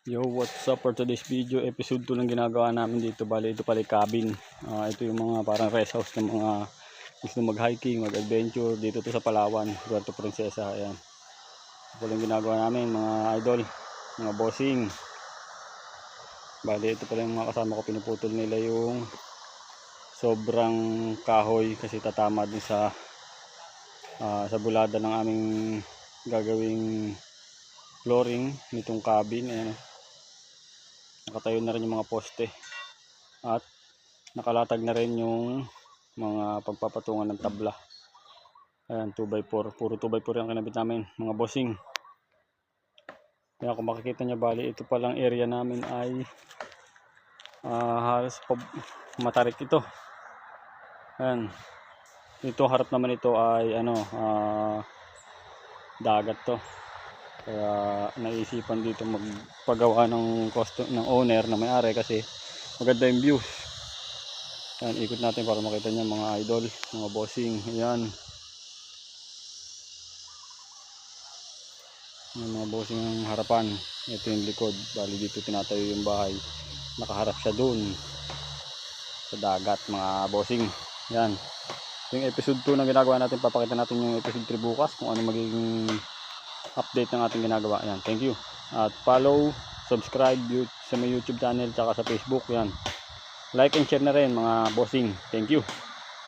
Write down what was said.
Yo, what's up for today's video? Episode 2 lang ginagawa namin dito. Bali, ito pala yung cabin. Ito yung mga parang rest house ng mga gusto mag-hiking, mag-adventure. Dito to sa Palawan, Puerto Princesa. Ayan. Ito pala yung ginagawa namin, mga idol, mga bossing. Bali, ito pala yung mga kasama ko. Pinuputol nila yung sobrang kahoy kasi tatama din sa bulada ng aming gagawing flooring nitong cabin. Ayan. Nakatayo na rin yung mga poste at nakalatag na rin yung mga pagpapatungan ng tabla. Ayan, 2x4, puro 2x4 yung kinabit namin mga bossing. Kaya kung makikita nyo, bali ito palang area namin ay halos matarik ito. Ayan, ito harap naman ito ay dagat to. Kaya naisipan dito magpagawa ng owner na may-ari kasi maganda yung views. Ayan, ikot natin para makita niyo mga idol, mga bossing. Ayan. Yung mga bossing ng harapan. Ito yung likod. Bali dito tinatayo yung bahay. Nakaharap siya dun sa dagat, mga bossing. Ayan. Ito yung episode 2 na ginagawa natin. Papakita natin yung episode 3 bukas kung ano magiging update ng ating ginagawa. Ayan, thank you. At follow, subscribe sa my YouTube channel tsaka sa Facebook. Yan. Like and share na rin mga bossing. Thank you.